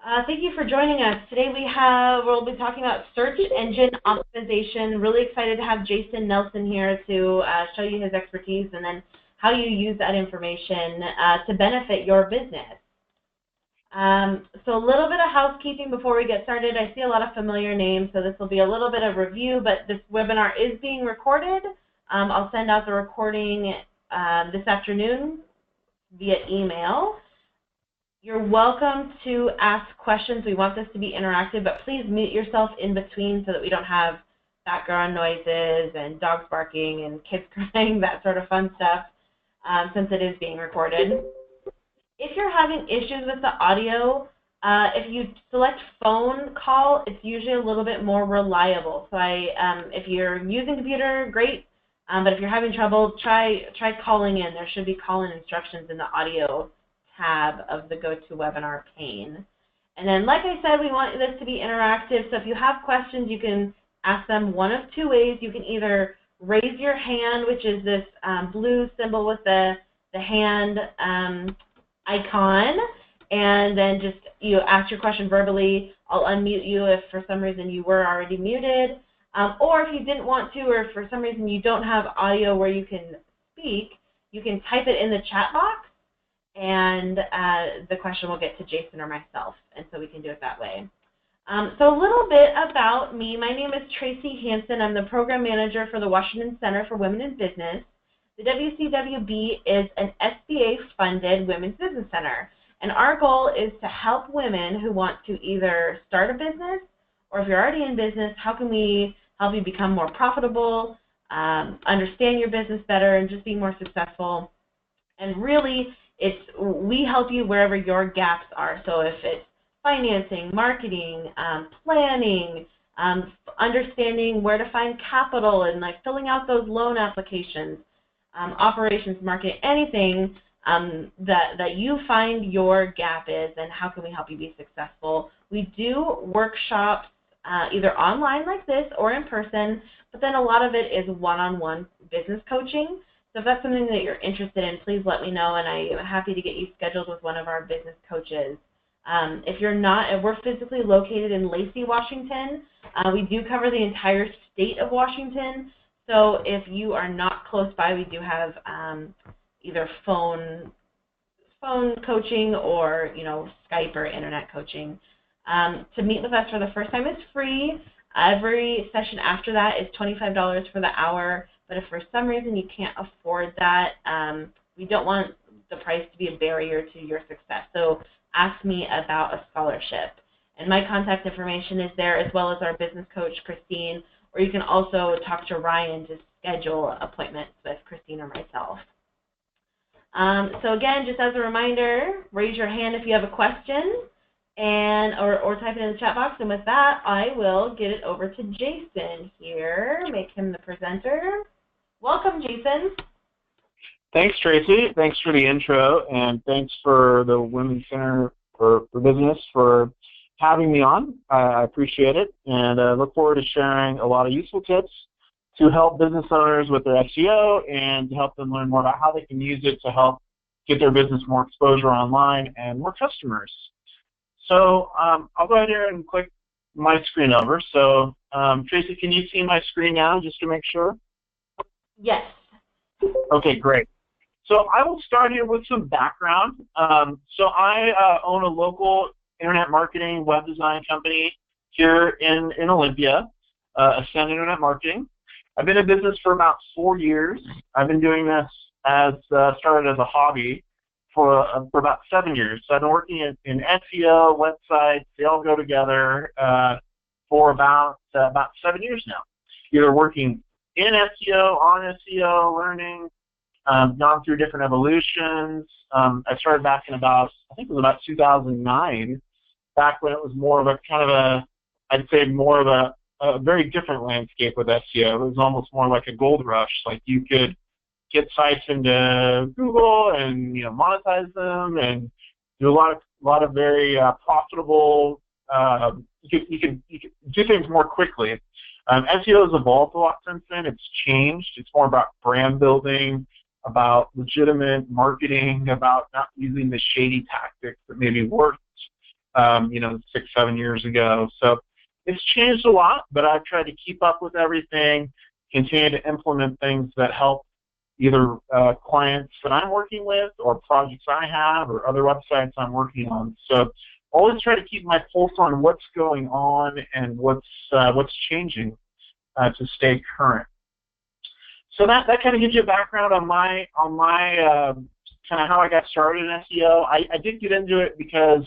Thank you for joining us. Today we'll be talking about search engine optimization. Really excited to have Jason Nelson here to show you his expertise and then how you use that information to benefit your business. So a little bit of housekeeping before we get started. I see a lot of familiar names, so this will be a little bit of review, but this webinar is being recorded. I'll send out the recording this afternoon via email. You're welcome to ask questions. We want this to be interactive, but please mute yourself in between so that we don't have background noises and dogs barking and kids crying, that sort of fun stuff, since it is being recorded. If you're having issues with the audio, if you select phone call, it's usually a little bit more reliable. So if you're using computer, great, but if you're having trouble, try calling in. There should be call-in instructions in the audio tab of the GoToWebinar pane. And then, like I said, we want this to be interactive, so if you have questions, you can ask them one of two ways. You can either raise your hand, which is this blue symbol with the hand icon, and then just ask your question verbally. I'll unmute you if for some reason you were already muted, or if you didn't want to, or if for some reason you don't have audio where you can speak, you can type it in the chat box, and the question will get to Jason or myself, and so we can do it that way. So a little bit about me. My name is Tracy Hansen. I'm the Program Manager for the Washington Center for Women in Business. The WCWB is an SBA-funded women's business center, and our goal is to help women who want to either start a business, or if you're already in business, how can we help you become more profitable, understand your business better, and just be more successful. And really, we help you wherever your gaps are. So if it's financing, marketing, planning, understanding where to find capital and filling out those loan applications, operations, marketing, anything that you find your gap is, and how can we help you be successful. We do workshops either online like this or in person, but then a lot of it is one-on-one business coaching. So if that's something that you're interested in, please let me know, and I am happy to get you scheduled with one of our business coaches. If you're not, if we're physically located in Lacey, Washington, we do cover the entire state of Washington. So if you are not close by, we do have either phone coaching or Skype or internet coaching. To meet with us for the first time is free. Every session after that is $25 for the hour. But if for some reason you can't afford that, we don't want the price to be a barrier to your success. So ask me about a scholarship. And my contact information is there, as well as our business coach, Christine, or you can also talk to Ryan to schedule appointments with Christine or myself. So again, just as a reminder, raise your hand if you have a question, or type it in the chat box. And with that, I will get it over to Jason here, make him the presenter. Welcome, Jason. Thanks, Tracy. Thanks for the intro, and thanks for the Women's Center for Business for having me on. I appreciate it, and I look forward to sharing a lot of useful tips to help business owners with their SEO and to help them learn more about how they can use it to help get their business more exposure online and more customers. So I'll go ahead here and click my screen over. So Tracy, can you see my screen now just to make sure? Yes. Okay, great. So I will start here with some background. So I own a local internet marketing web design company here in Olympia, Ascend Internet Marketing. I've been in business for about 4 years. I've been doing this started as a hobby for about 7 years. So I've been working in SEO, websites, they all go together for about 7 years now. Either working in SEO, on SEO, learning, gone through different evolutions. I started back in I think it was about 2009, back when it was more of a I'd say more of a very different landscape with SEO. It was almost more like a gold rush. Like you could get sites into Google and monetize them and do a lot of very profitable. You can do things more quickly. SEO has evolved a lot since then. It's changed. It's more about brand building, about legitimate marketing, about not using the shady tactics that maybe worked 6, 7 years ago. So it's changed a lot, but I've tried to keep up with everything, continue to implement things that help either clients that I'm working with or projects I have or other websites I'm working on. So always try to keep my pulse on what's going on and what's changing to stay current. So that kind of gives you a background on my kind of how I got started in SEO. I did get into it because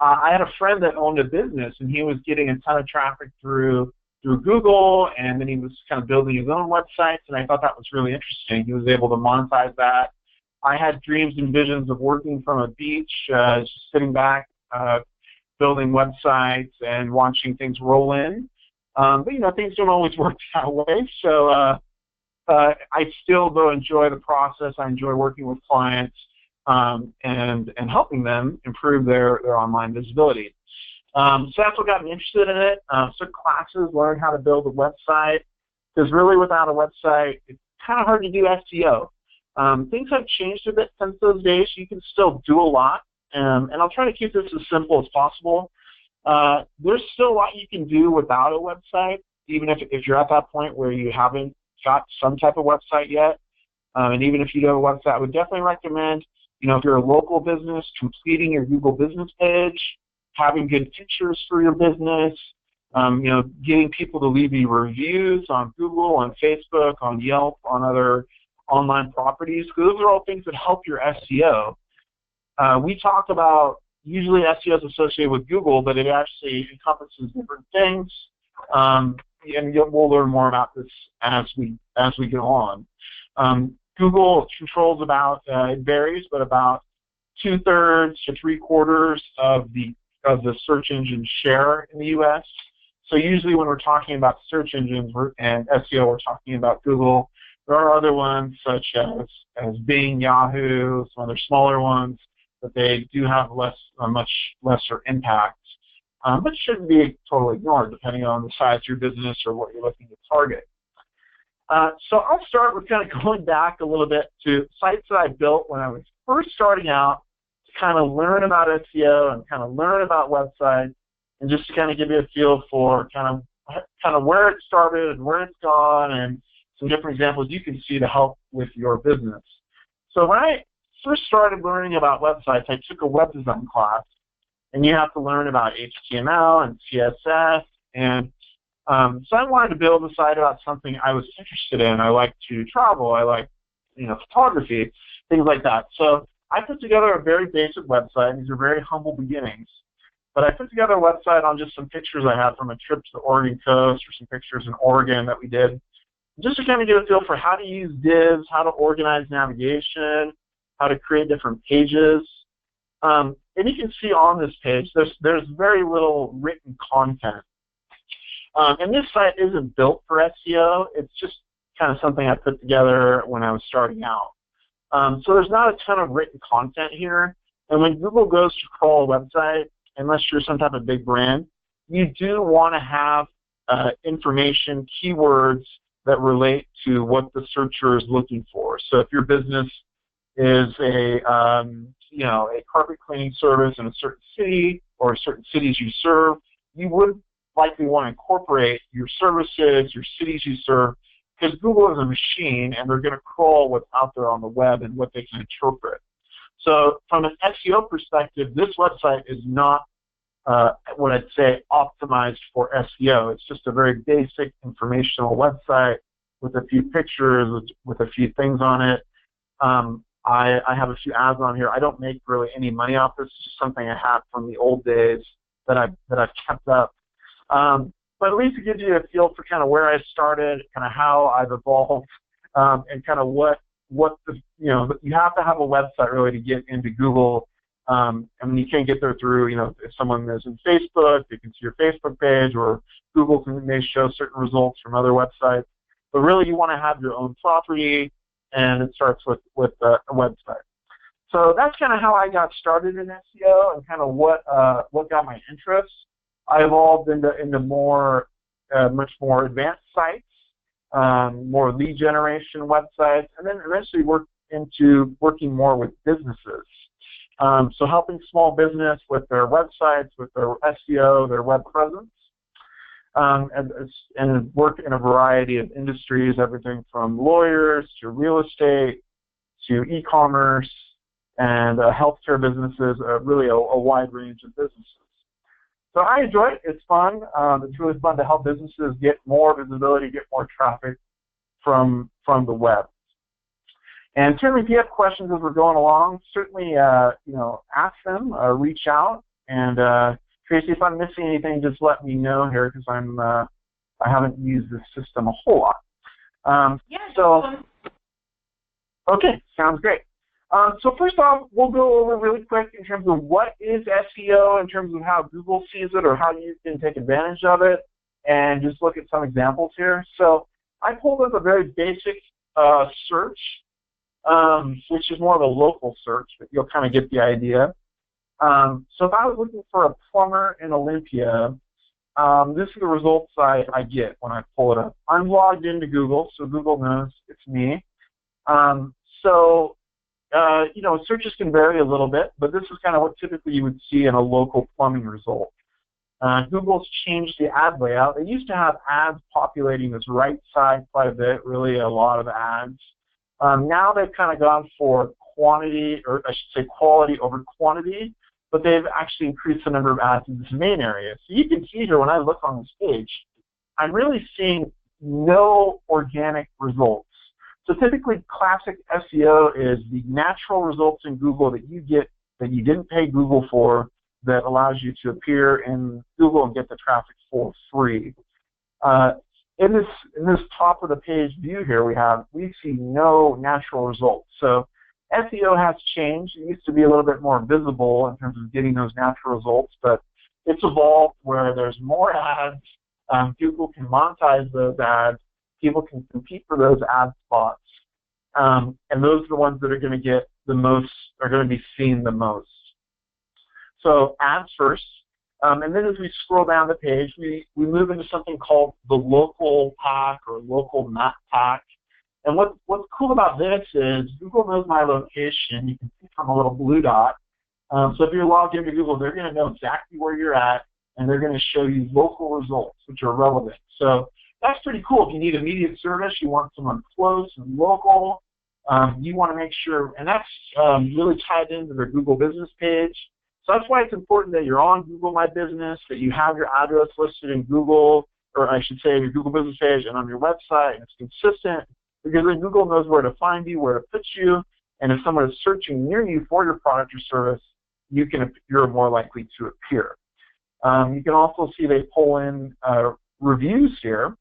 I had a friend that owned a business, and he was getting a ton of traffic through Google, and then he was kind of building his own websites, and I thought that was really interesting. He was able to monetize that. I had dreams and visions of working from a beach, just sitting back, building websites and watching things roll in. But things don't always work that way. So I still, though, enjoy the process. I enjoy working with clients and helping them improve their online visibility. So that's what got me interested in it. Took classes, learned how to build a website, because really without a website, it's kind of hard to do SEO. Things have changed a bit since those days. You can still do a lot, and I'll try to keep this as simple as possible. There's still a lot you can do without a website, even if you're at that point where you haven't got some type of website yet. And even if you don't have a website, I would definitely recommend, if you're a local business, completing your Google business page, having good pictures for your business, getting people to leave you reviews on Google, on Facebook, on Yelp, on other online properties. Those are all things that help your SEO. We talk about usually SEO is associated with Google, but it actually encompasses different things. And we'll learn more about this as we go on. Google controls about, it varies, but about 2/3 to 3/4 of the search engine share in the U.S. So usually when we're talking about search engines and SEO, we're talking about Google. There are other ones such as Bing, Yahoo, some other smaller ones, but they do have a much lesser impact. But shouldn't be totally ignored depending on the size of your business or what you're looking to target. So I'll start with kind of going back a little bit to sites that I built when I was first starting out to kind of learn about SEO and kind of learn about websites, and just to kind of give you a feel for kind of where it started and where it's gone, and some different examples you can see to help with your business. So when I first started learning about websites, I took a web design class, and you have to learn about HTML and CSS, and so I wanted to build a site about something I was interested in. I like to travel. I like, photography, things like that. So I put together a very basic website. These are very humble beginnings. But I put together a website on just some pictures I had from a trip to the Oregon coast, or some pictures in Oregon that we did, just to kind of get a feel for how to use divs, how to organize navigation, how to create different pages. And you can see on this page, there's very little written content. And this site isn't built for SEO. It's just kind of something I put together when I was starting out. So there's not a ton of written content here. And when Google goes to crawl a website, unless you're some type of big brand, you do want to have information, keywords that relate to what the searcher is looking for. So if your business is a carpet cleaning service in a certain city or certain cities you serve, you would likely want to incorporate your services, your cities you serve, because Google is a machine and they're going to crawl what's out there on the web and what they can interpret. So from an SEO perspective, this website is not what I'd say optimized for SEO. It's just a very basic informational website with a few pictures, with a few things on it. I have a few ads on here. I don't make really any money off this. It's just something I have from the old days that I've kept up. But at least it gives you a feel for kind of where I started, kind of how I've evolved, and kind of what you have to have a website really to get into Google. And you can't get there through, if someone is in Facebook, they can see your Facebook page, or Google may show certain results from other websites. But really, you want to have your own property, and it starts with a website. So that's kind of how I got started in SEO and kind of what got my interest. I evolved into more, much more advanced sites, more lead generation websites, and then eventually worked into working more with businesses. So helping small business with their websites, with their SEO, their web presence, and work in a variety of industries, everything from lawyers to real estate to e-commerce and healthcare businesses, really a wide range of businesses. So I enjoy it. It's fun. It's really fun to help businesses get more visibility, get more traffic from the web. And certainly, if you have questions as we're going along, certainly ask them, reach out, and Tracy, if I'm missing anything, just let me know here because I haven't used this system a whole lot. Okay, sounds great. So first off, we'll go over really quick in terms of what is SEO, in terms of how Google sees it or how you can take advantage of it, and just look at some examples here. So I pulled up a very basic search, which is more of a local search, but you'll kind of get the idea. So if I was looking for a plumber in Olympia, this is the results I get when I pull it up. I'm logged into Google, so Google knows it's me. Searches can vary a little bit, but this is kind of what typically you would see in a local plumbing result. Google's changed the ad layout. They used to have ads populating this right side quite a bit, really a lot of ads. Now they've kind of gone for quantity, or I should say quality over quantity, but they've actually increased the number of ads in this main area. So you can see here when I look on this page, I'm really seeing no organic results. So typically classic SEO is the natural results in Google that you get that you didn't pay Google for that allows you to appear in Google and get the traffic for free. In this top of the page view here we see no natural results. So SEO has changed. It used to be a little bit more visible in terms of getting those natural results, but it's evolved where there's more ads. Google can monetize those ads. People can compete for those ad spots, and those are the ones that are going to get the most, are going to be seen the most. So ads first, and then as we scroll down the page, we move into something called the local pack or local map pack. And what's cool about this is Google knows my location. You can see from a little blue dot. So if you're logged into Google, they're going to know exactly where you're at, and they're going to show you local results, which are relevant. So that's pretty cool. If you need immediate service, you want someone close and local, you want to make sure, and that's really tied into their Google business page. So that's why it's important that you're on Google My Business, that you have your address listed in Google, or I should say your Google business page and on your website, and it's consistent, because then Google knows where to find you, where to put you, and if someone is searching near you for your product or service, you're more likely to appear. You can also see they pull in reviews here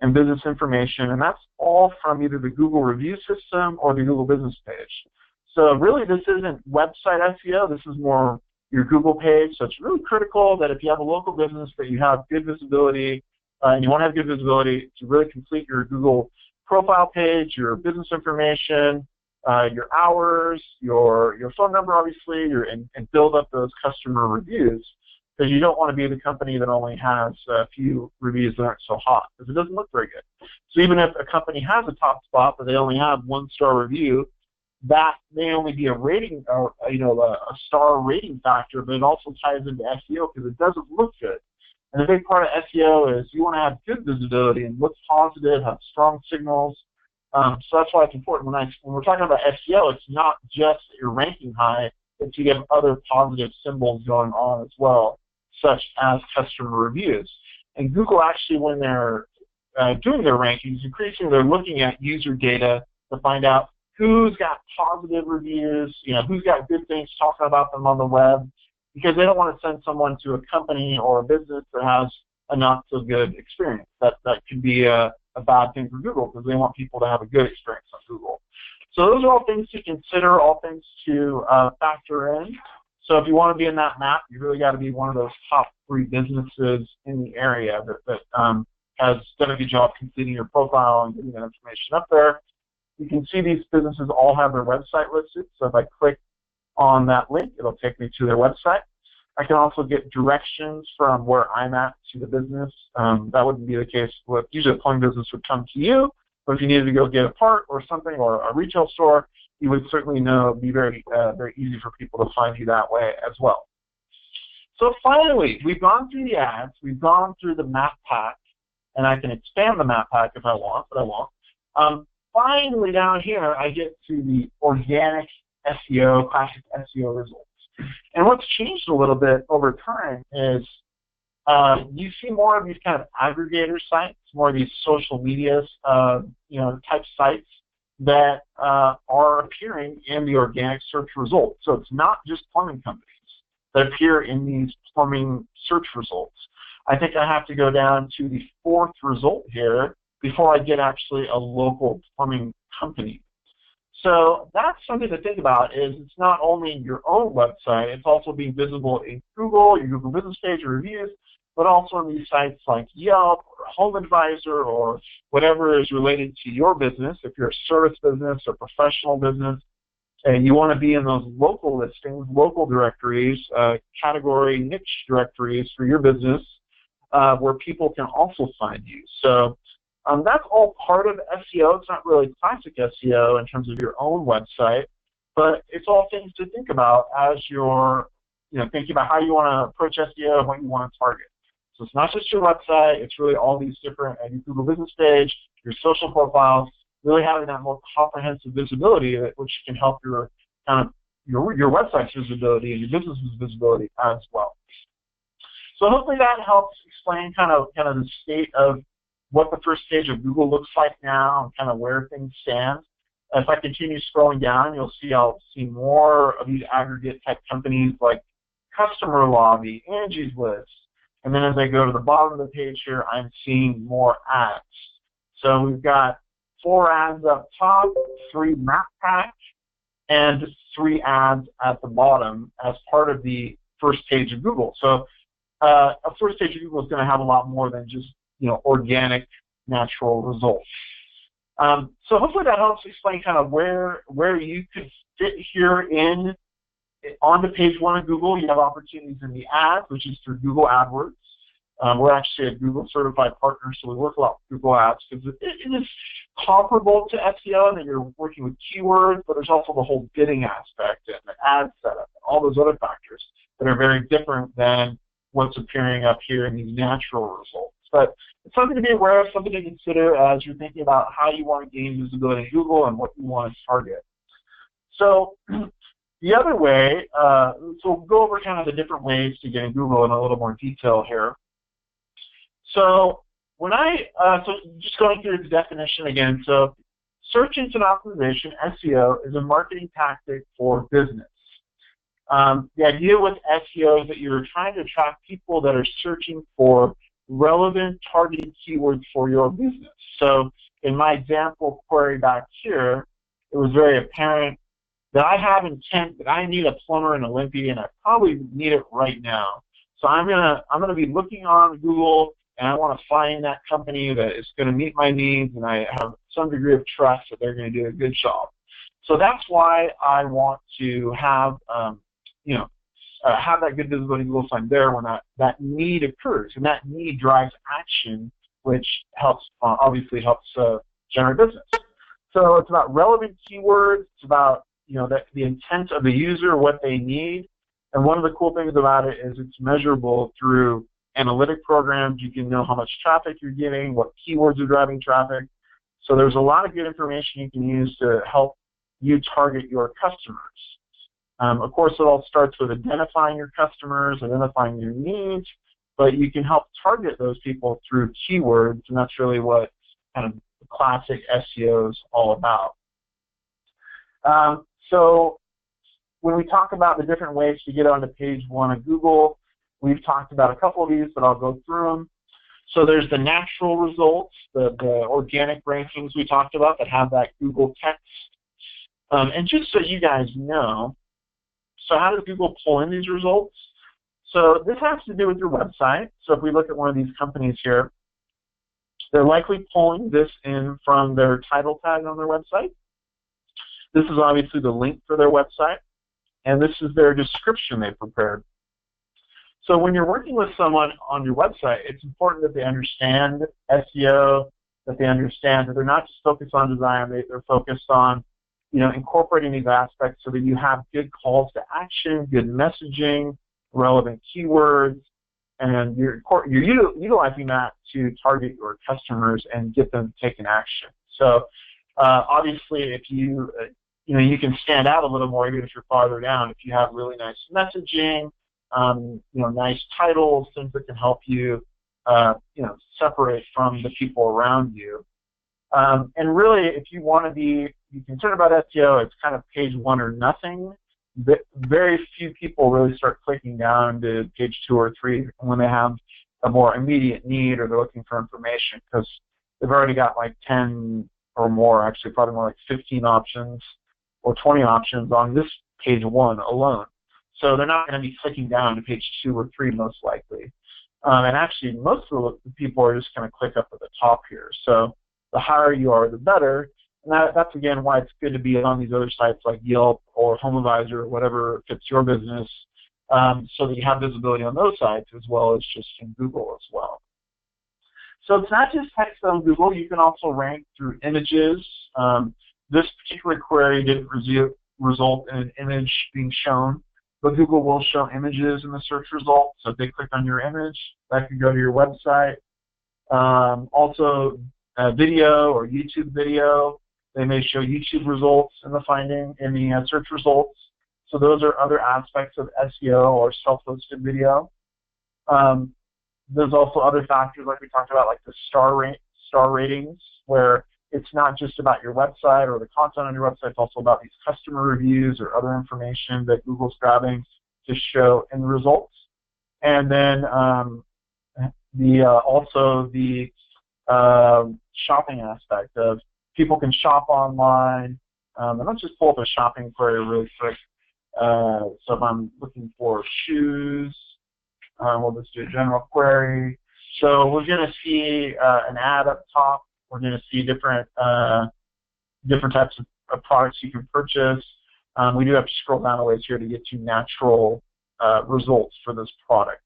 and business information, and that's all from either the Google review system or the Google business page. So really this isn't website SEO, this is more your Google page. So it's really critical that if you have a local business that you have good visibility, and you want to have good visibility to really complete your Google profile page, your business information, your hours, your phone number obviously, and build up those customer reviews. Because you don't want to be the company that only has a few reviews that aren't so hot, because it doesn't look very good. So even if a company has a top spot, but they only have 1-star review, that may only be a rating, or a star rating factor, but it also ties into SEO because it doesn't look good. And a big part of SEO is you want to have good visibility and look positive, have strong signals. So that's why it's important when we're talking about SEO, it's not just that you're ranking high, it's you have other positive symbols going on as well, such as customer reviews. And Google actually, when they're doing their rankings, increasingly they're looking at user data to find out who's got positive reviews, who's got good things talking about them on the web, because they don't want to send someone to a company or a business that has a not so good experience. That could be a bad thing for Google, because they want people to have a good experience on Google. So those are all things to consider, all things to factor in. So if you want to be in that map, you really got to be one of those top 3 businesses in the area that has done a good job completing your profile and getting that information up there. You can see these businesses all have their website listed. So if I click on that link, it'll take me to their website. I can also get directions from where I'm at to the business. That wouldn't be the case with, usually a plumbing business would come to you, but if you needed to go get a part or something, or a retail store, you would certainly know it would be very, very easy for people to find you that way as well. So finally, we've gone through the ads, we've gone through the map pack, and I can expand the map pack if I want, but I won't. Finally, down here, I get to the organic SEO, classic SEO results. And what's changed a little bit over time is you see more of these kind of aggregator sites, more of these social media, type sites that are appearing in the organic search results. So it's not just plumbing companies that appear in these plumbing search results. I think I have to go down to the 4th result here before I get actually a local plumbing company. So that's something to think about, is it's not only your own website, it's also being visible in Google, your Google business page or reviews, but also in these sites like Yelp or Home Advisor or whatever is related to your business. If you're a service business or professional business, and you want to be in those local listings, local directories, category niche directories for your business, where people can also find you. So that's all part of SEO. It's not really classic SEO in terms of your own website, but it's all things to think about as you're thinking about how you want to approach SEO and what you want to target. So it's not just your website, it's really all these different, your Google business page, your social profiles, really having that more comprehensive visibility, which can help your your website's visibility and your business's visibility as well. So hopefully that helps explain kind of the state of what the first page of Google looks like now and kind of where things stand. If I continue scrolling down, I'll see more of these aggregate type companies like Customer Lobby, Angie's List, and then as I go to the bottom of the page here, I'm seeing more ads. So we've got 4 ads up top, 3 map packs, and 3 ads at the bottom as part of the first page of Google. So a first page of Google is going to have a lot more than just organic, natural results. So hopefully that helps explain kind of where you could fit here onto page 1 of Google. You have opportunities in the ads, which is through Google AdWords. We're actually a Google certified partner, so we work a lot with Google Ads because it is comparable to SEO in that you're working with keywords, but there's also the whole bidding aspect and the ad setup and all those other factors that are very different than what's appearing up here in these natural results. But it's something to be aware of, something to consider as you're thinking about how you want to gain visibility in Google and what you want to target. So the other way, so we'll go over kind of the different ways to get in Google in a little more detail here. So so just going through the definition again, so search engine optimization, SEO, is a marketing tactic for business. The idea with SEO is that you're trying to attract people that are searching for relevant targeted keywords for your business. So in my example query back here, it was very apparent that I have intent that I need a plumber in Olympia, and I probably need it right now. So I'm gonna be looking on Google, and I want to find that company that is going to meet my needs, and I have some degree of trust that they're going to do a good job. So that's why I want to have have that good visibility in Google Find there when that need occurs, and that need drives action, which helps obviously helps generate business. So it's about relevant keywords. It's about the intent of the user, what they need, and one of the cool things about it is it's measurable through analytic programs. You can know how much traffic you're getting, what keywords are driving traffic. So there's a lot of good information you can use to help you target your customers. Of course, it all starts with identifying your customers, identifying your needs, but you can help target those people through keywords, and that's really what kind of classic SEO is all about. So when we talk about the different ways to get onto page 1 of Google, we've talked about a couple of these, but I'll go through them. So there's the natural results, the organic rankings we talked about that have that Google text. And just so you guys know, so how does Google pull in these results? So this has to do with your website. So if we look at one of these companies here, they're likely pulling this in from their title tag on their website. This is obviously the link for their website, and this is their description they prepared. So when you're working with someone on your website, it's important that they understand SEO, that they understand that they're not just focused on design, they're focused on incorporating these aspects so that you have good calls to action, good messaging, relevant keywords, and you're utilizing that to target your customers and get them to take an action. So obviously, if you can stand out a little more even if you're farther down. If you have really nice messaging, nice titles, things that can help you, separate from the people around you. And really, if you want to be concerned about SEO, it's kind of page 1 or nothing. Very few people really start clicking down to page 2 or 3 when they have a more immediate need or they're looking for information, because they've already got like 10 or more, actually probably more like 15 options or 20 options on this page 1 alone. So they're not going to be clicking down to page 2 or 3 most likely. And actually, most of the people are just going to click up at the top here. So the higher you are, the better. And that's, again, why it's good to be on these other sites like Yelp or HomeAdvisor or whatever fits your business, so that you have visibility on those sites as well as just in Google as well. So it's not just text on Google. You can also rank through images. This particular query didn't result in an image being shown, but Google will show images in the search results. So if they click on your image, that can go to your website. Also, video or YouTube video, they may show YouTube results in the search results. So those are other aspects of SEO or self-hosted video. There's also other factors like we talked about, like the star ratings, where it's not just about your website or the content on your website, it's also about these customer reviews or other information that Google's grabbing to show in the results. And then also the shopping aspect of people can shop online. And let's just pull up a shopping query really quick. So if I'm looking for shoes, we'll just do a general query. So we're going to see an ad up top. We're going to see different types of products you can purchase. We do have to scroll down a ways here to get to natural results for this product.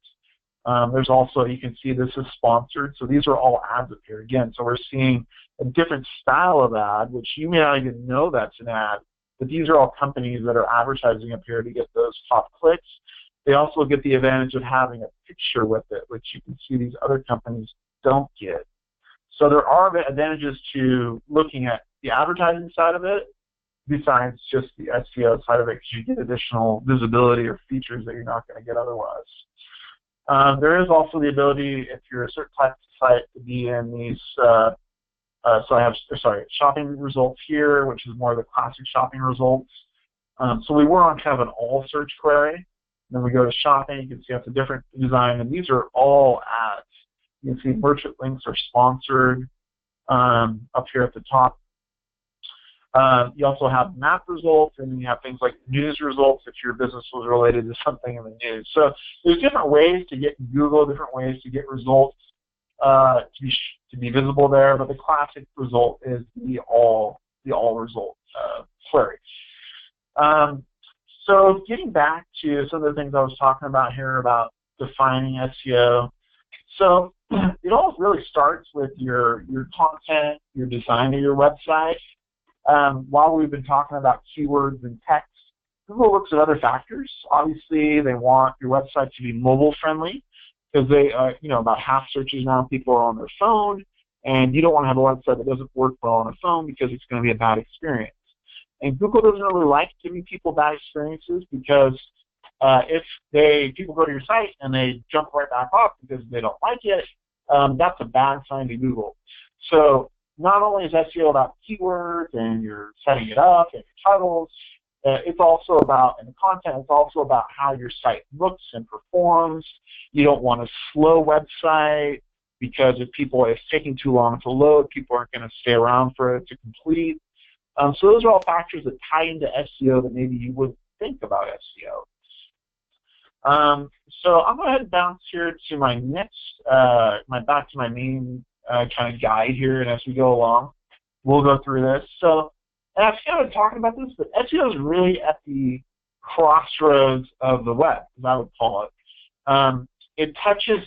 There's also, you can see this is sponsored. So these are all ads up here again. So we're seeing a different style of ad, which you may not even know that's an ad, but these are all companies that are advertising up here to get those top clicks. They also get the advantage of having a picture with it, which you can see these other companies don't get. So there are advantages to looking at the advertising side of it besides just the SEO side of it, because you get additional visibility or features that you're not going to get otherwise. There is also the ability, if you're a certain type of site, to be in these, so I have, shopping results here, which is more of the classic shopping results. So we were on kind of an all search query. Then we go to shopping, you can see it's a different design, and these are all ads. You can see merchant links are sponsored up here at the top. You also have map results, and then you have things like news results if your business was related to something in the news. So there's different ways to get Google, different ways to get results to be visible there, but the classic result is the all result query. So getting back to some of the things I was talking about here about defining SEO. So it all really starts with your content, your design of your website. While we've been talking about keywords and text, Google looks at other factors. Obviously, they want your website to be mobile friendly, because they, about half searches now people are on their phone, and you don't want to have a website that doesn't work well on a phone because it's going to be a bad experience. And Google doesn't really like giving people bad experiences, because if people go to your site and they jump right back off because they don't like it, that's a bad sign to Google. So not only is SEO about keywords and you're setting it up and your titles, it's also about, and the content, it's also about how your site looks and performs. You don't want a slow website, because if it's taking too long to load, people aren't going to stay around for it to complete. So those are all factors that tie into SEO that maybe you wouldn't think about SEO. So I'm going to head and bounce here to my next, back to my main kind of guide here, and as we go along, we'll go through this. So, and I've kind of talking about this, but SEO is really at the crossroads of the web, as I would call it. It touches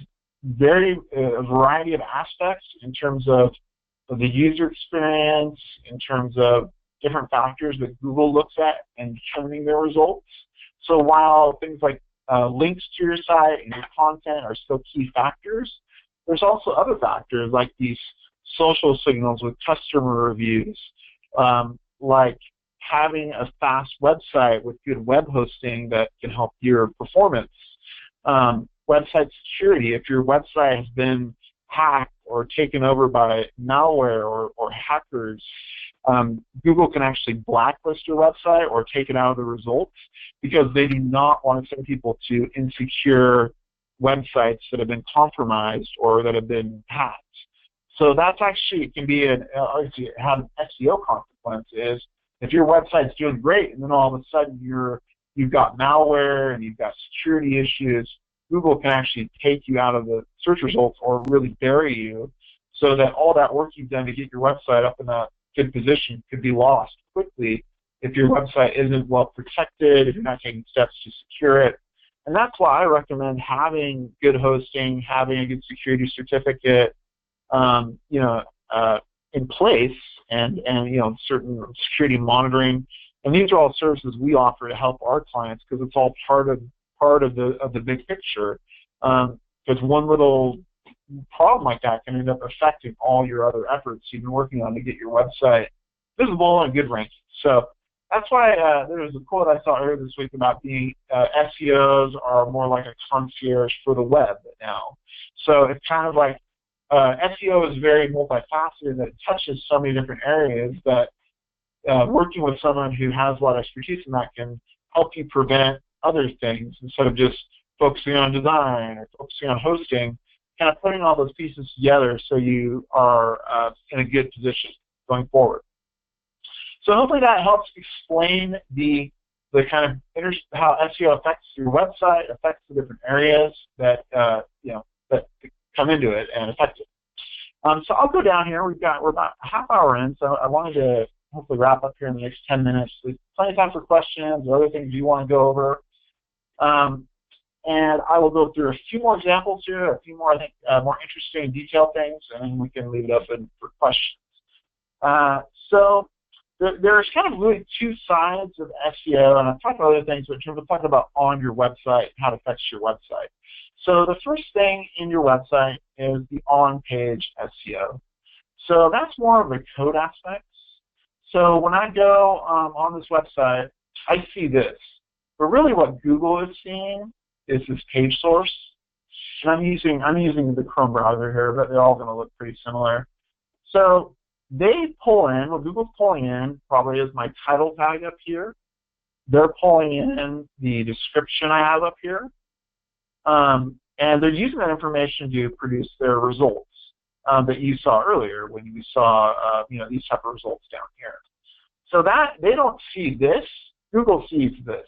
a variety of aspects in terms of the user experience, in terms of different factors that Google looks at in determining their results. So while things like links to your site and your content are still key factors, there's also other factors like these social signals with customer reviews, like having a fast website with good web hosting that can help your performance. Website security, if your website has been hacked or taken over by malware or hackers, Google can actually blacklist your website or take it out of the results because they do not want to send people to insecure websites that have been compromised or that have been hacked. So that's actually can be have an SEO consequence is if your website's doing great and then all of a sudden you've got malware and you've got security issues, Google can actually take you out of the search results or really bury you so that all that work you've done to get your website up in a good position could be lost quickly if your website isn't well protected, if you're not taking steps to secure it. And that's why I recommend having good hosting, having a good security certificate, in place, and certain security monitoring. And these are all services we offer to help our clients because it's all part of the big picture. Because one little problem like that can end up affecting all your other efforts you've been working on to get your website visible and good ranking. So that's why there was a quote I saw earlier this week about being SEOs are more like a concierge for the web now. So it's kind of like SEO is very multifaceted, that it touches so many different areas that working with someone who has a lot of expertise in that can help you prevent other things instead of just focusing on design or focusing on hosting, kind of putting all those pieces together so you are in a good position going forward. So hopefully that helps explain the kind of how SEO affects your website, affects the different areas that that come into it and affect it. So I'll go down here. We're about a half hour in, so I wanted to hopefully wrap up here in the next 10 minutes. There's plenty of time for questions or other things you want to go over. And I will go through a few more examples here, a few more, I think, more interesting, detailed things, and then we can leave it open for questions. So there's kind of really two sides of SEO, and I've talked about other things, but we're talking about on your website, how it affects your website. So the first thing in your website is the on-page SEO. So that's more of the code aspects. So when I go on this website, I see this. But really what Google is seeing is this page source. And I'm using the Chrome browser here, but they're all going to look pretty similar. So they pull in, what Google's pulling in probably is my title tag up here. They're pulling in the description I have up here. And they're using that information to produce their results that you saw earlier when you saw these type of results down here. So that they don't see this, Google sees this.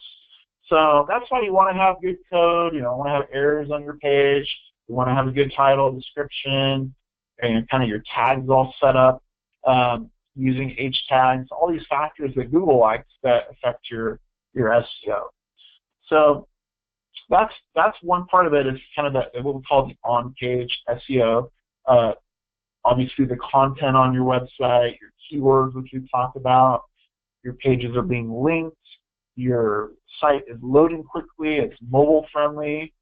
So that's why you want to have good code. You don't want to have errors on your page. You want to have a good title, description, and kind of your tags all set up using H tags. All these factors that Google likes that affect your SEO. So that's one part of it is kind of what we call the on-page SEO. Obviously, the content on your website, your keywords, which we've talked about, your pages are being linked, your site is loading quickly, it's mobile friendly.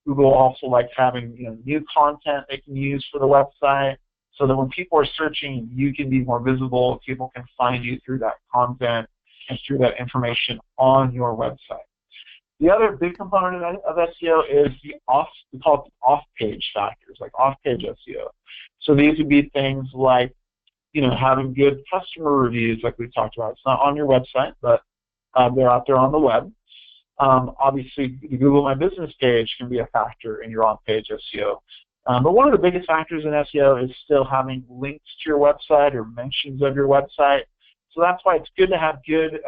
Google also likes having new content they can use for the website so that when people are searching, you can be more visible, people can find you through that content and through that information on your website. The other big component of SEO is we call it the off-page factors, like off-page SEO. So these would be things like, having good customer reviews, like we talked about. It's not on your website, but they're out there on the web. Obviously, the Google My Business page can be a factor in your on-page SEO. But one of the biggest factors in SEO is still having links to your website or mentions of your website. So that's why it's good to have good,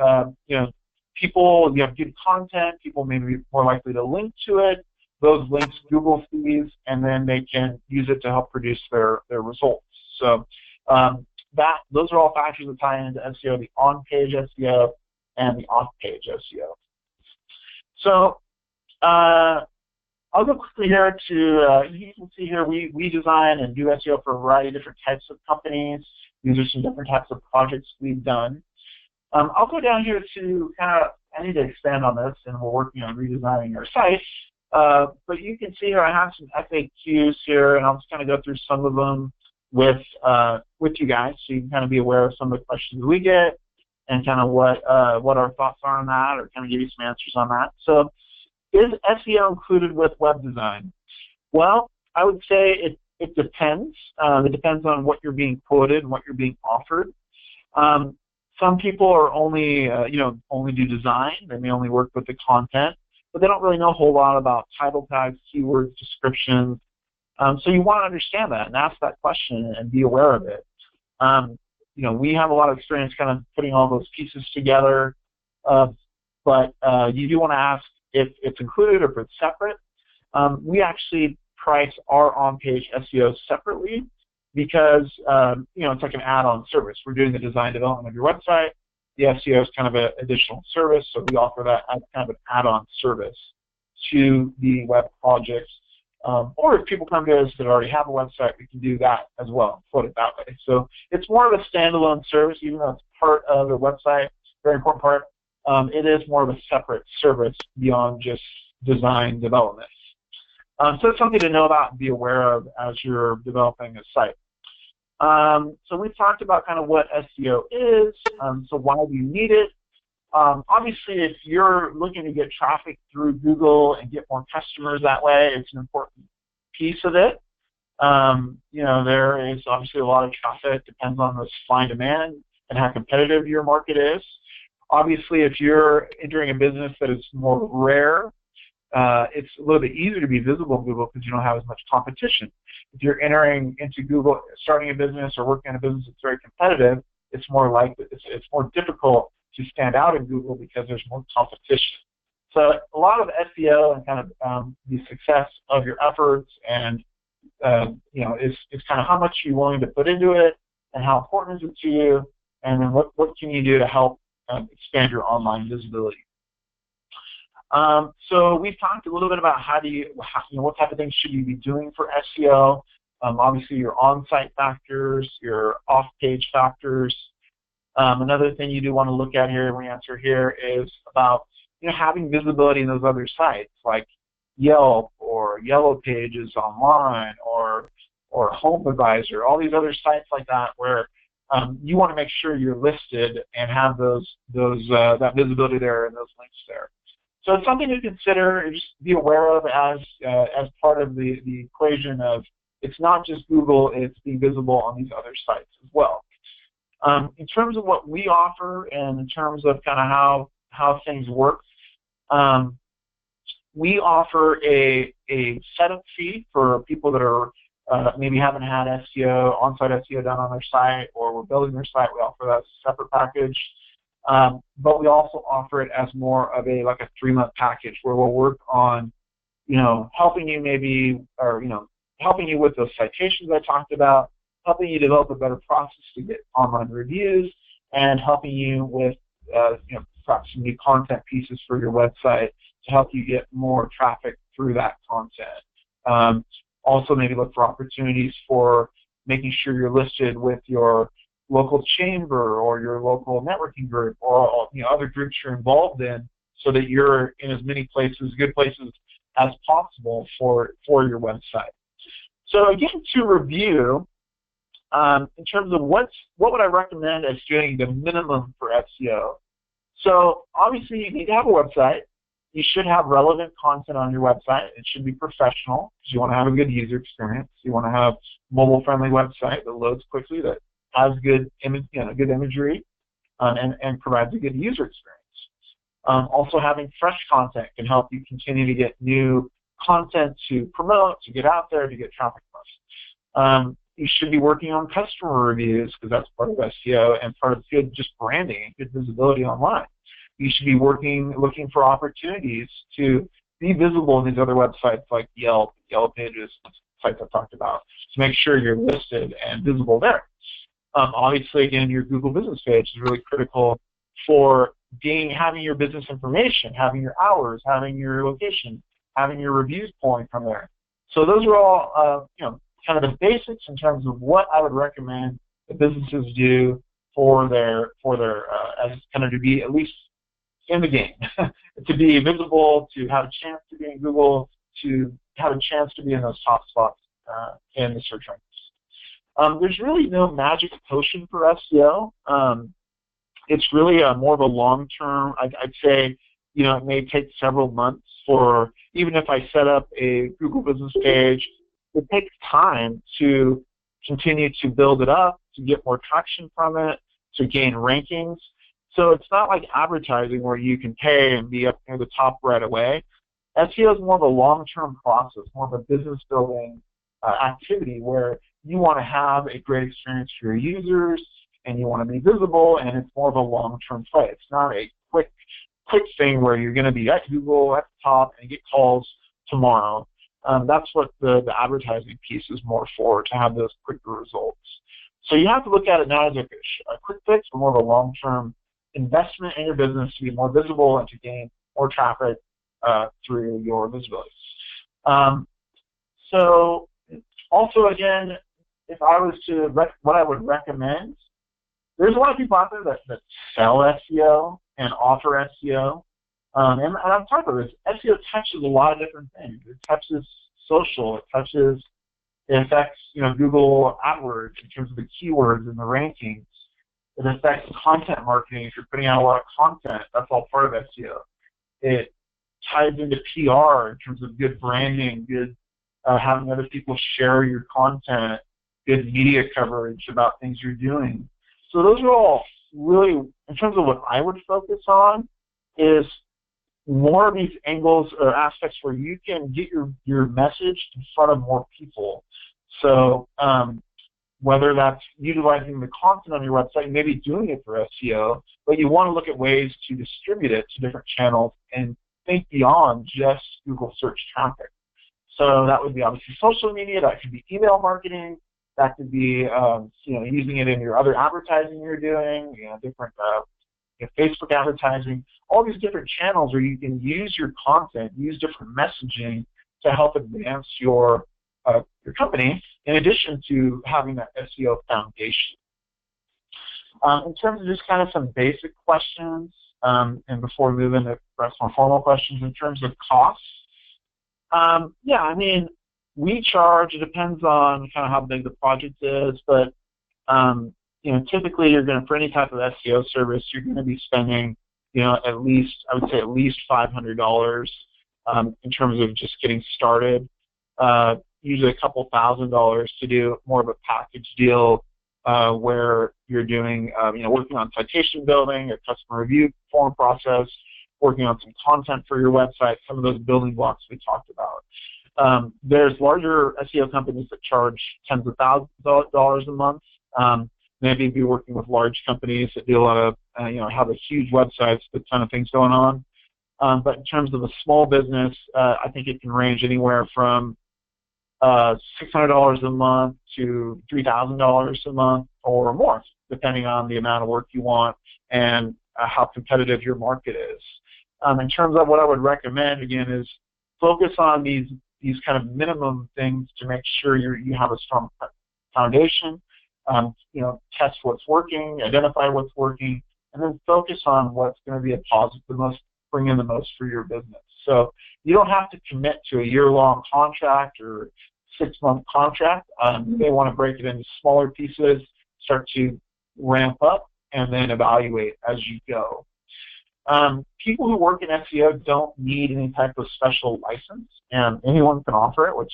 people, you have good content, people may be more likely to link to it. Those links Google sees, and then they can use it to help produce their results. So those are all factors that tie into SEO, the on-page SEO and the off-page SEO. So I'll go quickly here to, you can see here we design and do SEO for a variety of different types of companies. These are some different types of projects we've done. I'll go down here to kind of, I need to expand on this, and we're working on redesigning our site. But you can see here I have some FAQs here, and I'll just kind of go through some of them with you guys, so you can kind of be aware of some of the questions we get and kind of what our thoughts are on that, or kind of give you some answers on that. So, is SEO included with web design? Well, I would say it depends. It depends on what you're being quoted and what you're being offered. Some people are only only do design. They may only work with the content, but they don't really know a whole lot about title tags, keywords, descriptions. So you want to understand that and ask that question and be aware of it. We have a lot of experience kind of putting all those pieces together, but you do want to ask if it's included or if it's separate. We actually price our on-page SEO separately because it's like an add-on service. We're doing the design development of your website. The SEO is kind of an additional service, so we offer that as kind of an add-on service to the web projects. Or if people come to us that already have a website, we can do that as well, put it that way. So it's more of a standalone service, even though it's part of the website, very important part. It is more of a separate service beyond just design development. So it's something to know about and be aware of as you're developing a site. So we've talked about kind of what SEO is, so why do you need it? Obviously, if you're looking to get traffic through Google and get more customers that way, it's an important piece of it. There is obviously a lot of traffic. It depends on the supply and demand and how competitive your market is. Obviously, if you're entering a business that is more rare, it's a little bit easier to be visible in Google because you don't have as much competition. If you're entering into Google, starting a business or working on a business that's very competitive, it's more likely, it's more difficult to stand out in Google because there's more competition. So a lot of SEO and kind of the success of your efforts and is kind of how much you're willing to put into it and how important is it to you, and then what can you do to help expand your online visibility. So we've talked a little bit about what type of things should you be doing for SEO. Obviously, your on-site factors, your off-page factors. Another thing you do want to look at here, and we answer here, is about having visibility in those other sites like Yelp or Yellow Pages online or HomeAdvisor, all these other sites like that where you want to make sure you're listed and have that visibility there and those links there. So it's something to consider and just be aware of as part of the equation of it's not just Google, it's being visible on these other sites as well. In terms of what we offer and in terms of kind of how things work, we offer a setup fee for people that are maybe haven't had SEO, on-site SEO done on their site, or we're building their site. We offer that as a separate package. But we also offer it as more of a 3-month package where we'll work on, helping you helping you with those citations I talked about, helping you develop a better process to get online reviews, and helping you with, perhaps some new content pieces for your website to help you get more traffic through that content. Also, maybe look for opportunities for making sure you're listed with your local chamber or your local networking group or other groups you're involved in, so that you're in as many places, good places as possible for your website. So again, to review, in terms of what would I recommend as doing the minimum for SEO. So obviously you need to have a website. You should have relevant content on your website. It should be professional because you want to have a good user experience. You want to have a mobile-friendly website that loads quickly, that has good imagery, and provides a good user experience. Also, having fresh content can help you continue to get new content to promote, to get out there, to get traffic plus. You should be working on customer reviews because that's part of SEO and part of good just branding and good visibility online. You should be looking for opportunities to be visible in these other websites like Yelp, Yellow Pages, sites I've talked about, to make sure you're listed and visible there. Obviously, again, your Google business page is really critical for having your business information, having your hours, having your location, having your reviews pulling from there. So those are all, kind of the basics in terms of what I would recommend that businesses do for their as kind of to be at least in the game, to be visible, to have a chance to be in Google, to have a chance to be in those top spots in the search rankings. There's really no magic potion for SEO. It's really more of a long-term. I'd say, it may take several months for, even if I set up a Google business page, it takes time to continue to build it up, to get more traction from it, to gain rankings. So it's not like advertising where you can pay and be up near the top right away. SEO is more of a long-term process, more of a business-building activity where you want to have a great experience for your users and you want to be visible, and it's more of a long-term play. It's not a quick thing where you're going to be at Google at the top and get calls tomorrow. That's what the advertising piece is more for, to have those quicker results. So you have to look at it not as a quick fix, but more of a long-term investment in your business to be more visible and to gain more traffic through your visibility. So also, again, if I was to, what I would recommend, there's a lot of people out there that sell SEO and offer SEO. And on top of this, SEO touches a lot of different things. It touches social. It affects, Google AdWords in terms of the keywords and the rankings. It affects content marketing. If you're putting out a lot of content, that's all part of SEO. It ties into PR in terms of good branding, good having other people share your content, good media coverage about things you're doing. So those are all really, in terms of what I would focus on, is more of these angles or aspects where you can get your message in front of more people. So whether that's utilizing the content on your website, maybe doing it for SEO, but you want to look at ways to distribute it to different channels and think beyond just Google search traffic. So that would be obviously social media, that could be email marketing, that could be using it in your other advertising you're doing, different Facebook advertising, all these different channels where you can use your content, use different messaging to help advance your company, in addition to having that SEO foundation. In terms of just kind of some basic questions, and before we move into perhaps more formal questions, in terms of costs, we charge, it depends on kind of how big the project is, but typically you're going to, for any type of SEO service, you're going to be spending, at least $500 in terms of just getting started. Usually a couple $1,000s to do more of a package deal where you're doing, working on citation building, a customer review form process, working on some content for your website, some of those building blocks we talked about. There's larger SEO companies that charge tens of thousands of dollars a month. Maybe be working with large companies that do a lot of, have a huge websites with a ton of things going on. But in terms of a small business, I think it can range anywhere from $600 a month to $3,000 a month or more, depending on the amount of work you want and how competitive your market is. In terms of what I would recommend, again, is focus on these kind of minimum things to make sure you have a strong foundation. Test what's working, identify what's working, and then focus on what's going to be a positive, bring in the most for your business. So you don't have to commit to a year-long contract or 6-month contract. You may want to break it into smaller pieces, start to ramp up, and then evaluate as you go. People who work in SEO don't need any type of special license, and anyone can offer it, which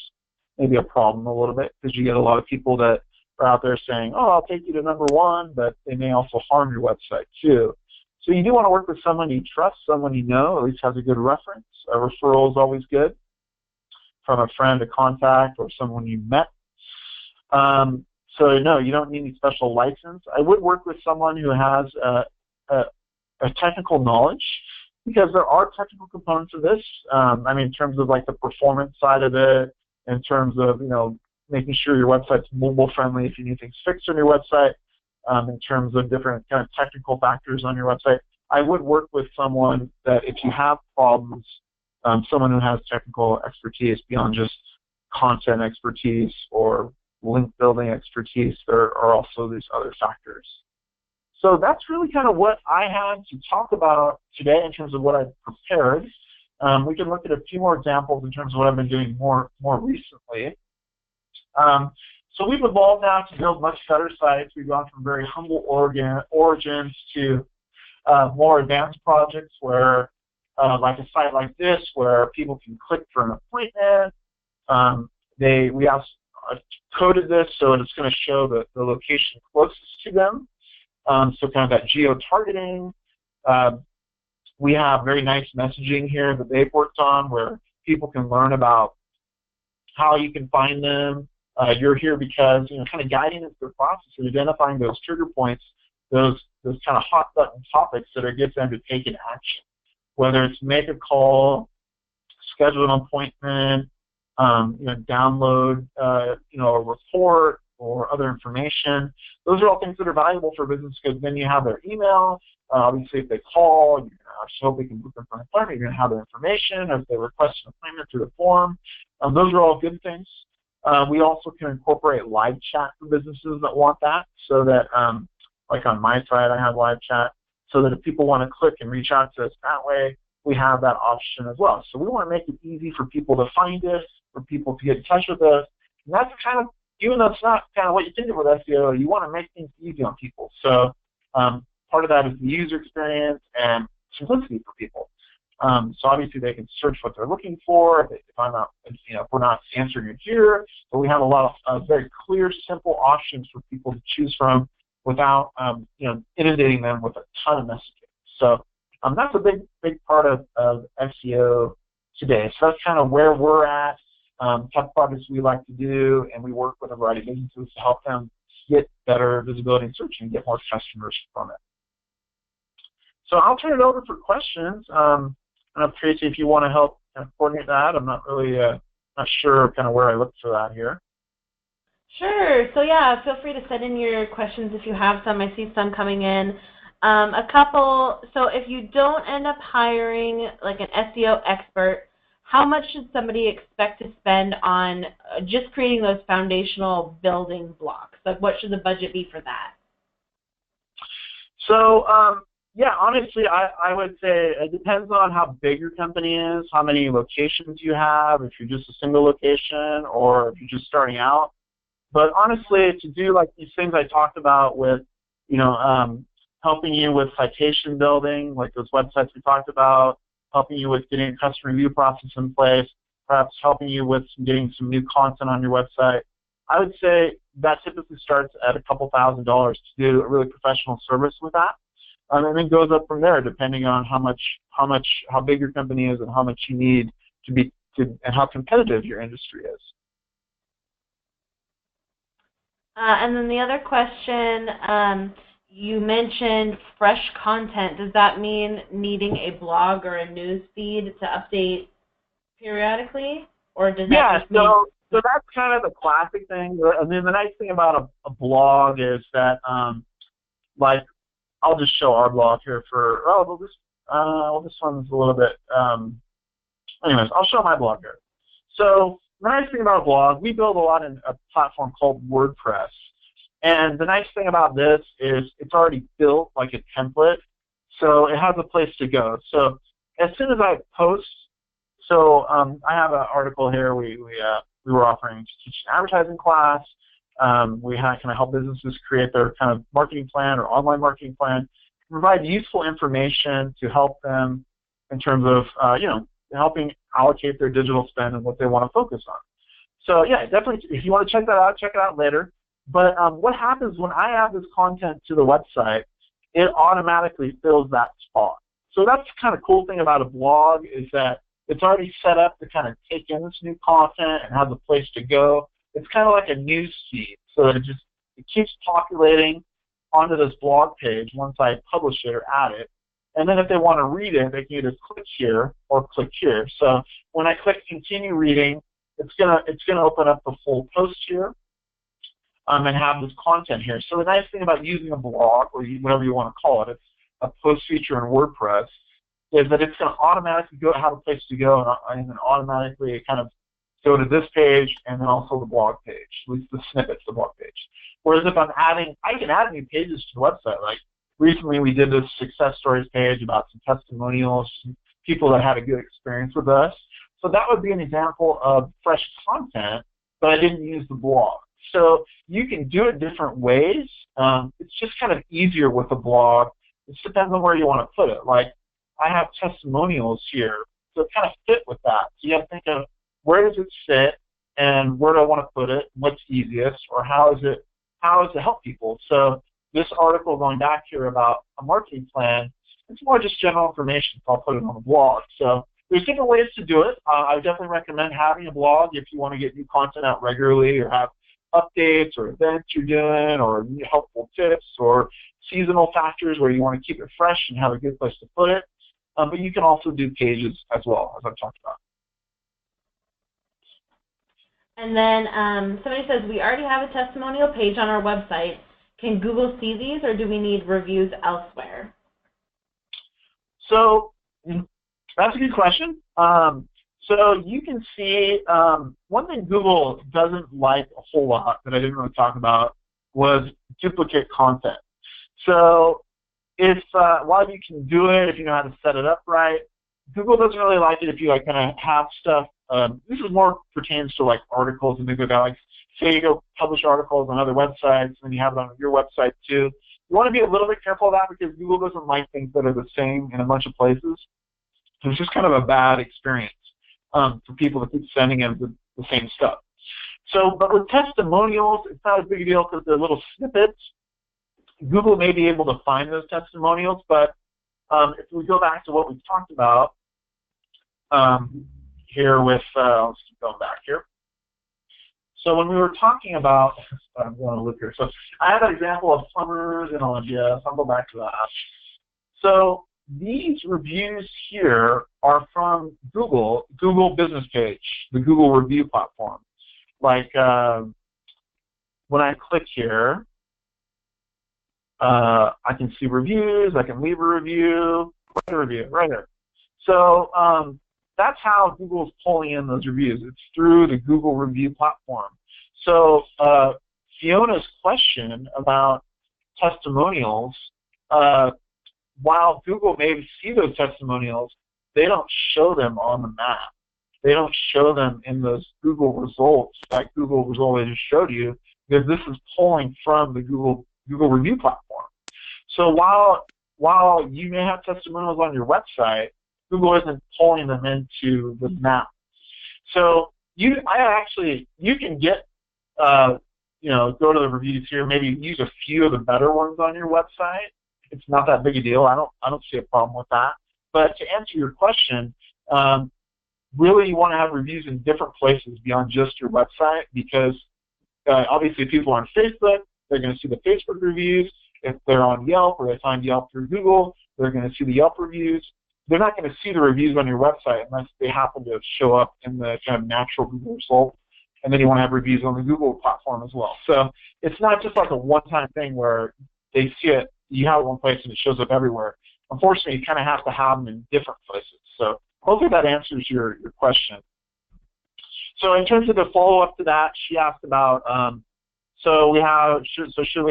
may be a problem a little bit because you get a lot of people that are out there saying, oh, I'll take you to #1, but they may also harm your website too. So you do want to work with someone you trust, someone you know, at least has a good reference. A referral is always good, from a friend, a contact, or someone you met. So no, you don't need any special license. I would work with someone who has a technical knowledge, because there are technical components of this. In terms of like the performance side of it, in terms of making sure your website's mobile friendly if you need things fixed on your website, in terms of different kind of technical factors on your website. I would work with someone that, if you have problems, someone who has technical expertise beyond just content expertise or link building expertise. There are also these other factors. So that's really kind of what I had to talk about today in terms of what I've prepared. We can look at a few more examples in terms of what I've been doing more recently. So we've evolved now to build much better sites. We've gone from very humble origins to more advanced projects where, like a site like this, where people can click for an appointment. We have coded this so it's going to show the location closest to them. So kind of that geo-targeting. We have very nice messaging here that they've worked on where people can learn about how you can find them. You're here because, kind of guiding them through the process and identifying those trigger points, those kind of hot button topics that are get them to take an action. Whether it's make a call, schedule an appointment, download, a report or other information. Those are all things that are valuable for business because then you have their email. Obviously, if they call, you hope they can book them for an appointment. You're going to have their information. Or if they request an appointment through the form, those are all good things. We also can incorporate live chat for businesses that want that, so that, like on my side, I have live chat, so that if people want to click and reach out to us that way, we have that option as well. So we want to make it easy for people to find us, for people to get in touch with us. And that's kind of, even though it's not kind of what you think of with SEO, you want to make things easy on people. So part of that is the user experience and simplicity for people. So obviously they can search what they're looking for. If we're not answering it here, but we have a lot of very clear, simple options for people to choose from without inundating them with a ton of messaging. So that's a big part of SEO today. So that's kind of where we're at, type of projects we like to do, and we work with a variety of businesses to help them get better visibility in search and get more customers from it. So I'll turn it over for questions. I don't know, Tracy, if you want to help kind of coordinate that. I'm not really not sure kind of where I look for that here. Sure. So yeah, feel free to send in your questions if you have some. I see some coming in. A couple. So if you don't end up hiring like an SEO expert, how much should somebody expect to spend on just creating those foundational building blocks? Like, what should the budget be for that? So, yeah, honestly, I would say it depends on how big your company is, how many locations you have, if you're just a single location or if you're just starting out. But honestly, to do like these things I talked about with, helping you with citation building, like those websites we talked about, helping you with getting a customer review process in place, perhaps helping you with getting some new content on your website, I would say that typically starts at a couple $1,000s to do a really professional service with that. And then goes up from there, depending on how big your company is and how much you need and how competitive your industry is. And then the other question, you mentioned fresh content. Does that mean needing a blog or a news feed to update periodically, or does that just mean? So that's kind of the classic thing. I mean, the nice thing about a blog is that, like, I'll just show our blog here for, this one's a little bit, anyways, I'll show my blog here. So the nice thing about a blog, we build a lot in a platform called WordPress. And the nice thing about this is it's already built like a template, so it has a place to go. So as soon as I post, I have an article here. We were offering to teach an advertising class. We kind of help businesses create their kind of marketing plan or online marketing plan, provide useful information to help them in terms of, helping allocate their digital spend and what they want to focus on. So yeah, definitely, if you want to check that out, check it out later. But what happens when I add this content to the website, it automatically fills that spot. So that's the kind of cool thing about a blog is that it's already set up to kind of take in this new content and have a place to go. It's kind of like a news feed, so it keeps populating onto this blog page once I publish it or add it. And then if they want to read it, they can either click here or click here. So when I click continue reading, it's gonna open up the full post here and have this content here. So the nice thing about using a blog, or whatever you want to call it, it's a post feature in WordPress, is that it's going to automatically have a place to go and then automatically kind of go to this page and then also the blog page, at least the snippets of the blog page. Whereas if I'm adding, I can add new pages to the website. Like recently we did this success stories page about some testimonials, people that had a good experience with us. So that would be an example of fresh content, but I didn't use the blog. So you can do it different ways. It's just kind of easier with a blog. It just depends on where you want to put it. Like, I have testimonials here, so it kind of fit with that. So you have to think of where does it fit and where do I want to put it, what's easiest, or how does it help people. So this article going back here about a marketing plan, it's more just general information, so I'll put it on the blog. So there's different ways to do it. I would definitely recommend having a blog if you want to get new content out regularly or have updates or events you're doing or helpful tips or seasonal factors where you want to keep it fresh and have a good place to put it. But you can also do pages as well, as I've talked about. And then somebody says, we already have a testimonial page on our website. Can Google see these, or do we need reviews elsewhere? So that's a good question. So you can see one thing Google doesn't like a whole lot that I didn't really talk about was duplicate content. So if while you can do it, if you know how to set it up right, Google doesn't really like it if you like kind of have stuff. This is more pertains to like articles and things like that. Like, say you go publish articles on other websites and you have it on your website too. You want to be a little bit careful of that because Google doesn't like things that are the same in a bunch of places. So it's just kind of a bad experience for people to keep sending in the same stuff. So, but with testimonials, it's not a big deal because they're little snippets. Google may be able to find those testimonials, but if we go back to what we've talked about here with, let's keep going back here. So when we were talking about, I'm going to look here. So I have an example of plumbers in Olympia, so I'll go back to that. So these reviews here are from Google Business Page, the Google review platform. Like when I click here, I can see reviews, I can leave a review, write a review, right here. So that's how Google's pulling in those reviews. It's through the Google review platform. So Fiona's question about testimonials, while Google may see those testimonials, they don't show them on the map. They don't show them in those Google results, like Google result I just showed you, because this is pulling from the Google review platform. So while you may have testimonials on your website, Google isn't pulling them into the map. So you can get go to the reviews here, maybe use a few of the better ones on your website. It's not that big a deal. I don't see a problem with that. But to answer your question, really you want to have reviews in different places beyond just your website because obviously if people are on Facebook, they're going to see the Facebook reviews. If they're on Yelp or they find Yelp through Google, they're going to see the Yelp reviews. They're not going to see the reviews on your website unless they happen to show up in the kind of natural Google result. And then you want to have reviews on the Google platform as well. So it's not just like a one-time thing where they see it, you have it one place and it shows up everywhere. Unfortunately, you kind of have to have them in different places. So hopefully that answers your question. So in terms of the follow-up to that, she asked about, should we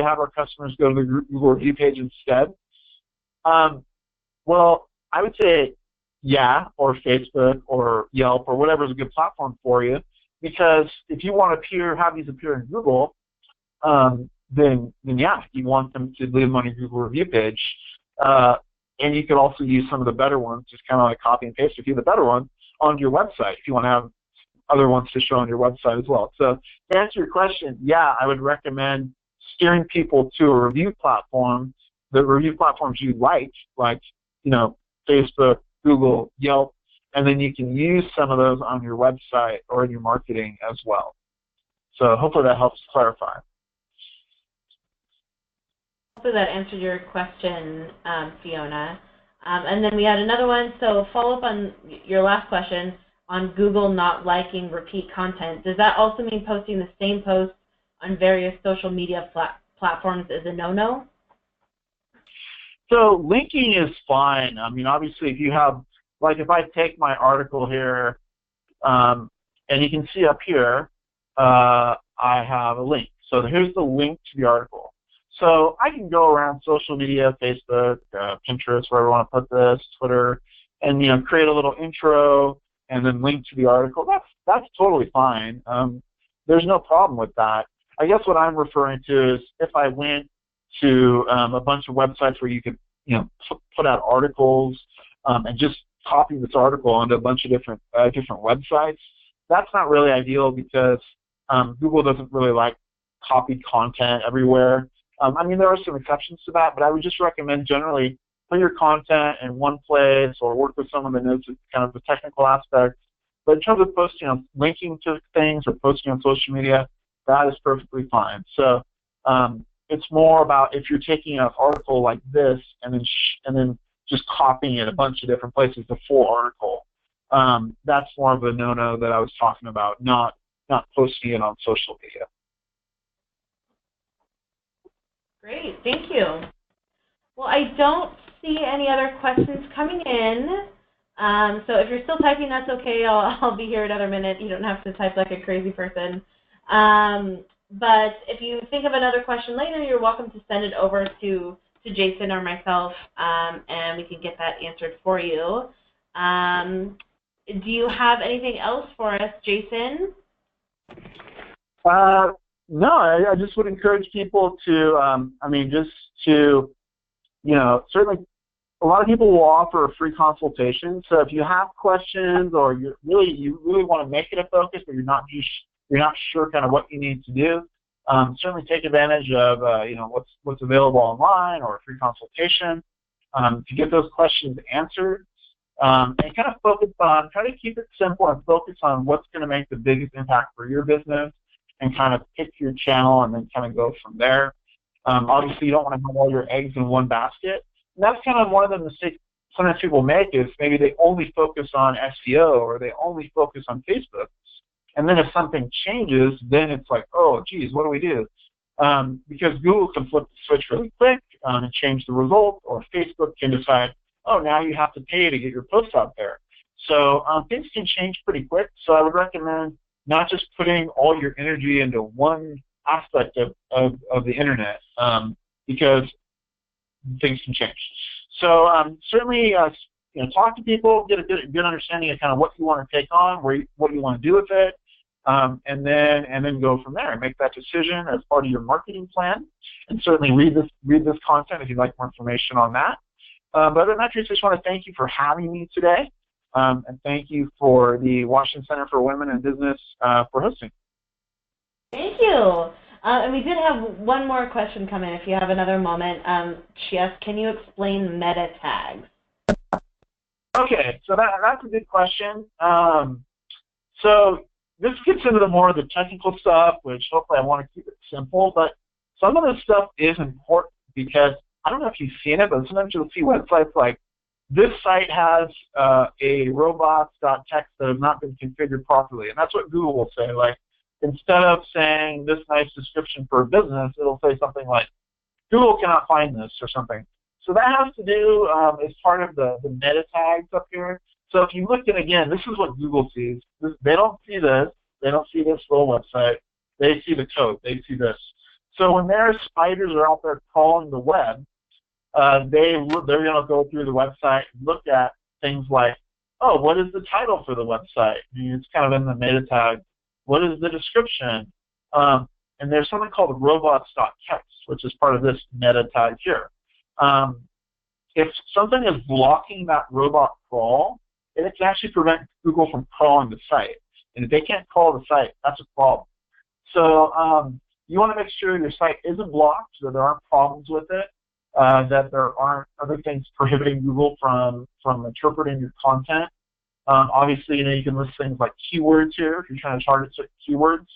have our customers go to the Google review page instead? Well, I would say yeah, or Facebook or Yelp or whatever is a good platform for you, because if you want to have these appear in Google, then yeah, you want them to leave them on your Google review page. And you could also use some of the better ones, just kind of like copy and paste a few of the better ones onto your website if you want to have other ones to show on your website as well. So to answer your question, yeah, I would recommend steering people to a review platform, the review platforms you like Facebook, Google, Yelp, and then you can use some of those on your website or in your marketing as well. So hopefully that helps clarify. Hopefully that answered your question, Fiona. And then we had another one. So follow up on your last question on Google not liking repeat content. Does that also mean posting the same post on various social media platforms is a no-no? So linking is fine. I mean, obviously, if you have, like if I take my article here, and you can see up here, I have a link. So here's the link to the article. So I can go around social media, Facebook, Pinterest, wherever I want to put this, Twitter, and create a little intro and then link to the article. That's totally fine. There's no problem with that. I guess what I'm referring to is if I went to a bunch of websites where you could put out articles and just copy this article onto a bunch of different websites. That's not really ideal because Google doesn't really like copied content everywhere. I mean, there are some exceptions to that, but I would just recommend generally put your content in one place or work with someone that knows kind of the technical aspects. But in terms of posting, linking to things or posting on social media, that is perfectly fine. So it's more about if you're taking an article like this and then just copying it a bunch of different places, the full article. That's more of a no-no that I was talking about, not posting it on social media. Great, thank you. Well, I don't see any other questions coming in. So if you're still typing, that's okay. I'll be here another minute. You don't have to type like a crazy person. But if you think of another question later, you're welcome to send it over to Jason or myself, and we can get that answered for you. Do you have anything else for us, Jason? No, I just would encourage people to, certainly a lot of people will offer a free consultation. So if you have questions or you really want to make it a focus, but you're not sure kind of what you need to do, certainly take advantage of what's available online or a free consultation to get those questions answered. And kind of try to keep it simple and focus on what's going to make the biggest impact for your business and kind of pick your channel and then kind of go from there. Obviously, you don't want to have all your eggs in one basket. And that's kind of one of the mistakes sometimes people make is maybe they only focus on SEO or they only focus on Facebook. And then if something changes, then it's like, oh, geez, what do we do? Because Google can flip the switch really quick and change the result, or Facebook can decide, oh, now you have to pay to get your post out there. So things can change pretty quick. So I would recommend not just putting all your energy into one aspect of the internet because things can change. So certainly talk to people, get a good understanding of kind of what you want to take on, what you want to do with it, and then go from there and make that decision as part of your marketing plan. And certainly read this content if you'd like more information on that. But other than that, Tracy, I just want to thank you for having me today, and thank you for the Washington Center for Women in Business for hosting. Thank you. And we did have one more question come in if you have another moment. She asked, can you explain meta tags? Okay, so that's a good question. So this gets into more of the technical stuff, which hopefully I want to keep it simple, but some of this stuff is important because I don't know if you've seen it, but sometimes you'll see websites like, this site has a robots.txt that has not been configured properly. And that's what Google will say. Like, instead of saying this nice description for a business, it'll say something like, Google cannot find this or something. So that has to do as part of the meta tags up here. So if you look at, again, this is what Google sees. They don't see this. They don't see this little website. They see the code. They see this. So when their spiders are out there crawling the web, they're going to go through the website and look at things like, oh, what is the title for the website? It's kind of in the meta tag. What is the description? And there's something called robots.txt, which is part of this meta tag here. If something is blocking that robot crawl, it can actually prevent Google from crawling the site. And if they can't crawl the site, that's a problem. So you want to make sure your site isn't blocked, that there aren't problems with it, that there aren't other things prohibiting Google from interpreting your content. Obviously, you can list things like keywords here if you're trying to target certain keywords.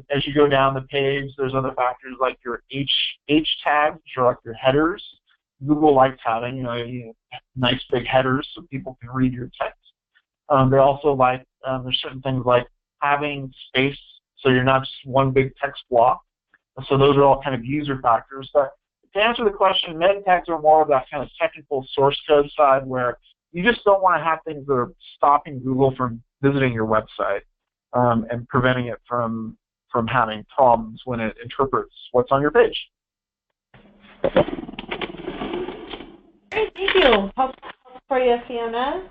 As you go down the page, there's other factors like your H tags, which are like your headers. Google likes having nice big headers so people can read your text. They also like there's certain things like having space so you're not just one big text block. So those are all kind of user factors. But to answer the question, meta tags are more of that kind of technical source code side where you just don't want to have things that are stopping Google from visiting your website and preventing it from having problems when it interprets what's on your page. Great, thank you. Hope for you, Fiona.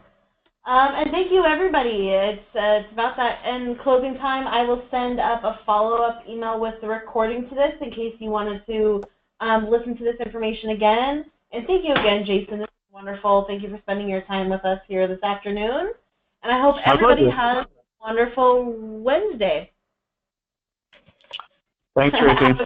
And thank you, everybody. It's about that in closing time. I will send up a follow-up email with the recording to this in case you wanted to listen to this information again. And thank you again, Jason. This is wonderful. Thank you for spending your time with us here this afternoon. And I hope everybody has a wonderful Wednesday. Thanks, Tracy.